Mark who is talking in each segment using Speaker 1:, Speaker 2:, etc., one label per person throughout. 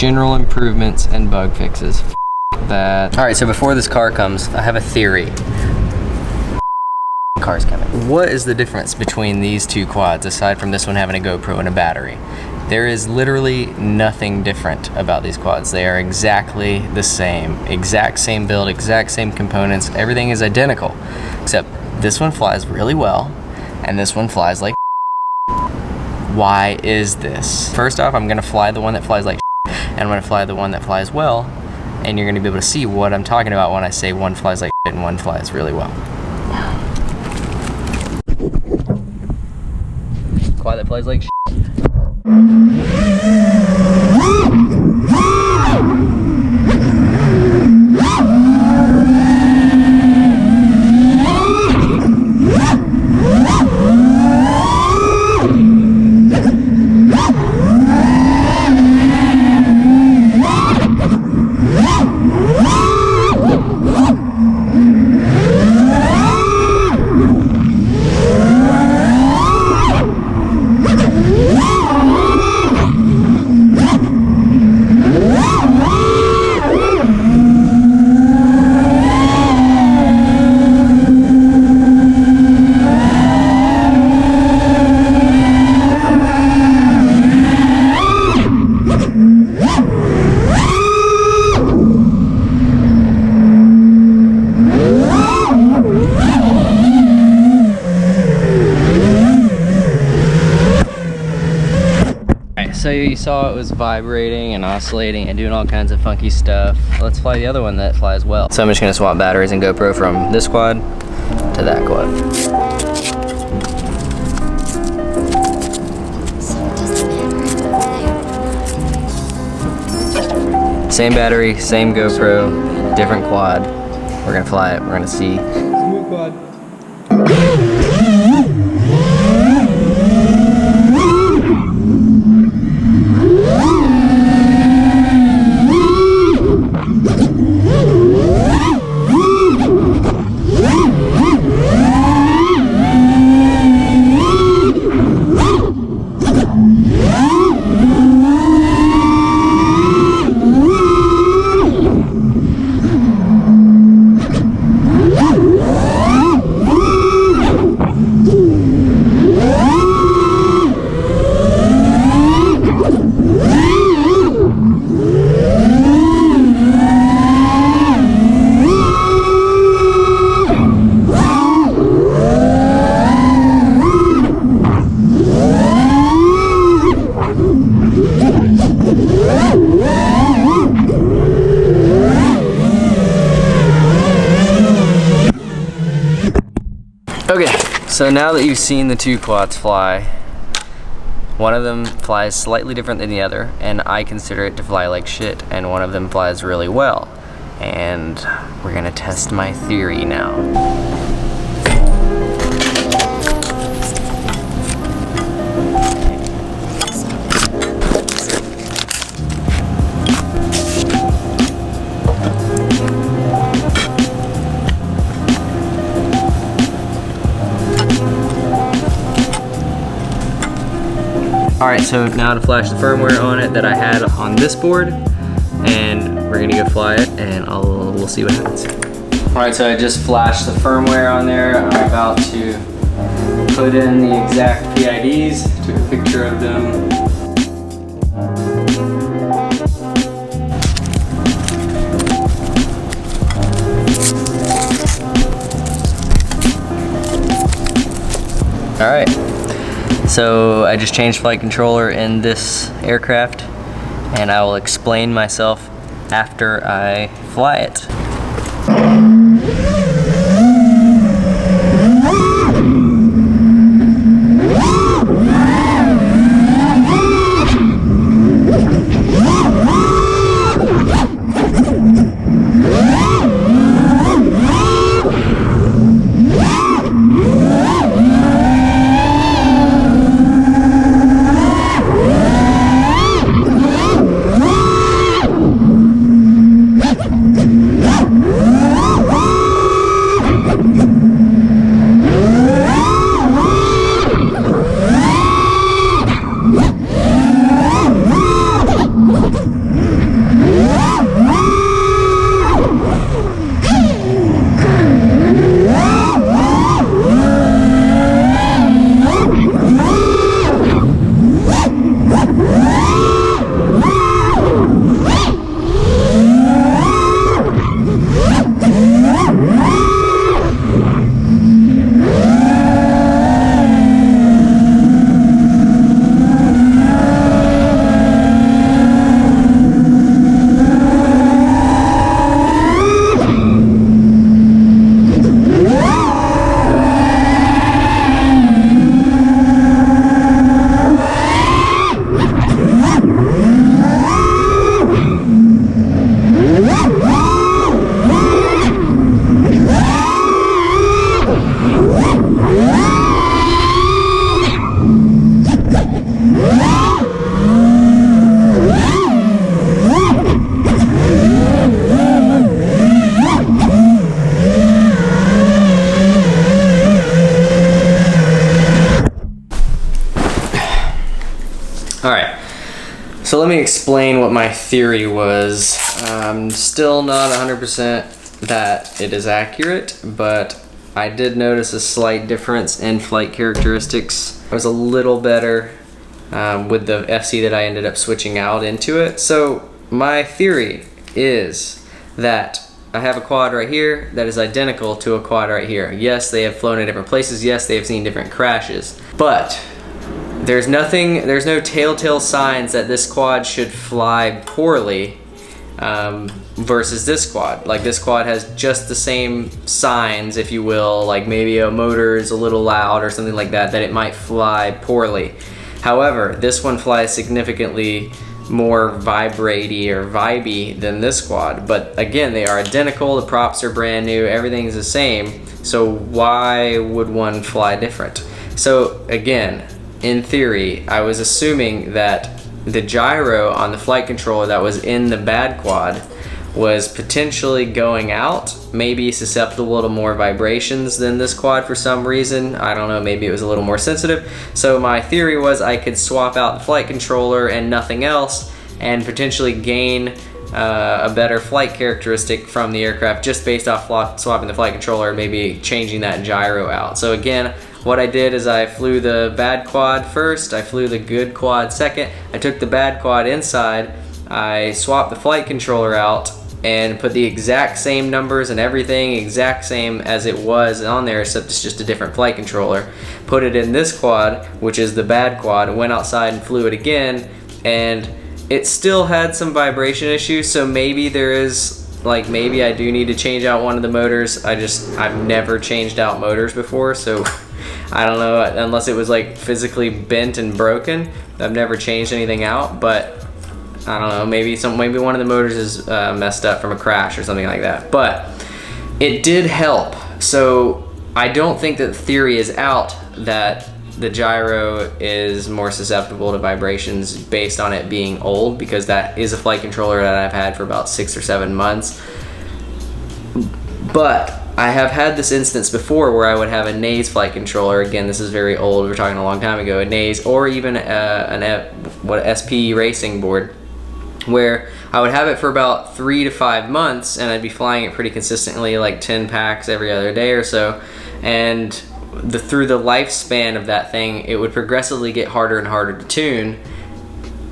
Speaker 1: general improvements and bug fixes. That. All right, so before this car comes, I have a theory. Car's coming. What is the difference between these two quads aside from this one having a GoPro and a battery? There is literally nothing different about these quads. They are exactly the same. Exact same build, exact same components. Everything is identical. Except this one flies really well and this one flies like Why is this? First off, I'm gonna fly the one that flies like and I'm gonna fly the one that flies well, and you're gonna be able to see what I'm talking about when I say one flies like and one flies really well. Quad that flies like So you saw it was vibrating and oscillating and doing all kinds of funky stuff. Let's fly the other one that flies well. So I'm just gonna swap batteries and GoPro from this quad to that quad. Same battery, same GoPro, different quad. We're gonna fly it, we're gonna see.
Speaker 2: Smooth quad.
Speaker 1: Okay, so now that you've seen the two quads fly, one of them flies slightly different than the other, and I consider it to fly like shit, and one of them flies really well. And we're gonna test my theory now. Alright, so now to flash the firmware on it that I had on this board, and we're gonna go fly it, and we'll see what happens. Alright, so I just flashed the firmware on there. I'm about to put in the exact PIDs, took a picture of them. Alright. So I just changed flight controller in this aircraft, and I will explain myself after I fly it. me explain what my theory was. I'm still not 100% that it is accurate, but I did notice a slight difference in flight characteristics. I was a little better with the FC that I ended up switching out into it. So my theory is that I have a quad right here that is identical to a quad right here. Yes, they have flown in different places. Yes, they have seen different crashes. But there's no telltale signs that this quad should fly poorly versus this quad. Like, this quad has just the same signs, if you will, like maybe a motor is a little loud or something like that, that it might fly poorly. However, this one flies significantly more vibratey or vibey than this quad. But again, they are identical, the props are brand new, everything's the same. So why would one fly different? So again, in theory, I was assuming that the gyro on the flight controller that was in the bad quad was potentially going out, maybe susceptible to more vibrations than this quad for some reason. I don't know, maybe it was a little more sensitive. So my theory was I could swap out the flight controller and nothing else and potentially gain a better flight characteristic from the aircraft just based off swapping the flight controller, maybe changing that gyro out. So again, what I did is I flew the bad quad first, I flew the good quad second, I took the bad quad inside, I swapped the flight controller out and put the exact same numbers and everything exact same as it was on there, except it's just a different flight controller. Put it in this quad, which is the bad quad, went outside and flew it again, and it still had some vibration issues, so maybe there is, like, maybe I do need to change out one of the motors. I've never changed out motors before, so I don't know, unless it was like physically bent and broken. I've never changed anything out, but I don't know, maybe one of the motors is messed up from a crash or something like that. But it did help. So I don't think that the theory is out that the gyro is more susceptible to vibrations based on it being old, because that is a flight controller that I've had for about 6 or 7 months. But I have had this instance before where I would have a Naze flight controller. Again, this is very old, we're talking a long time ago. A Naze, or even an SP racing board, where I would have it for about 3 to 5 months and I'd be flying it pretty consistently, like 10 packs every other day or so. And through the lifespan of that thing, it would progressively get harder and harder to tune.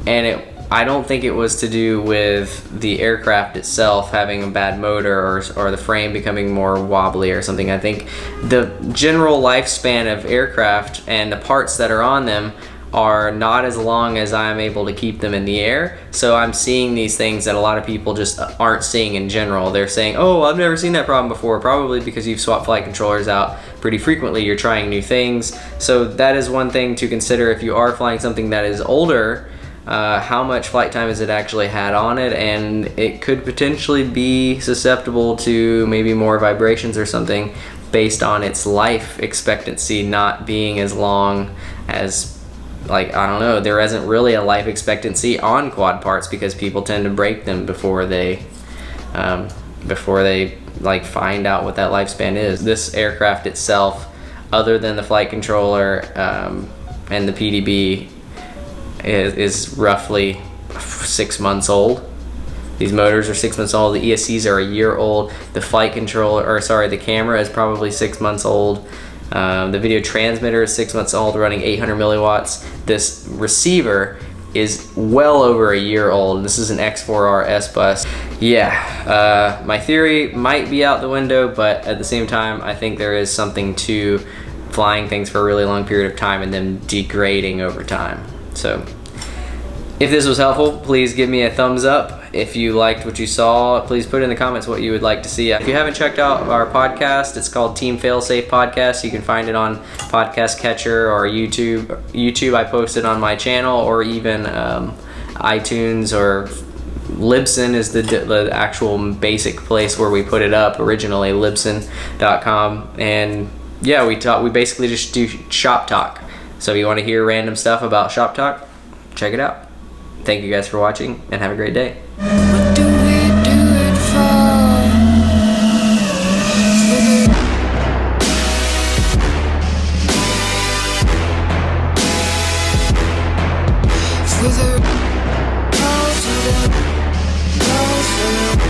Speaker 1: And I don't think it was to do with the aircraft itself having a bad motor or the frame becoming more wobbly or something. I think the general lifespan of aircraft and the parts that are on them are not as long as I'm able to keep them in the air. So I'm seeing these things that a lot of people just aren't seeing in general. They're saying, oh, I've never seen that problem before, probably because you've swapped flight controllers out pretty frequently, you're trying new things. So that is one thing to consider if you are flying something that is older. How much flight time has it actually had on it, and it could potentially be susceptible to maybe more vibrations or something based on its life expectancy not being as long as, like, I don't know, there isn't really a life expectancy on quad parts because people tend to break them before they like find out what that lifespan is. This aircraft itself, other than the flight controller and the PDB, is roughly 6 months old. These motors are 6 months old. The ESCs are a year old. The flight controller, or sorry, the camera is probably 6 months old. The video transmitter is 6 months old, running 800 milliwatts. This receiver is well over a year old. This is an X4R S bus. Yeah, my theory might be out the window, but at the same time, I think there is something to flying things for a really long period of time and then degrading over time. So if this was helpful, please give me a thumbs up. If you liked what you saw, please put in the comments what you would like to see. If you haven't checked out our podcast, it's called Team Failsafe Podcast. You can find it on Podcast Catcher or YouTube. I post it on my channel, or even iTunes, or Libsyn is the actual basic place where we put it up originally, libsyn.com. And yeah, we basically just do shop talk. So if you want to hear random stuff about shop talk, check it out. Thank you guys for watching, and have a great day.
Speaker 2: What do we do it for? For the it.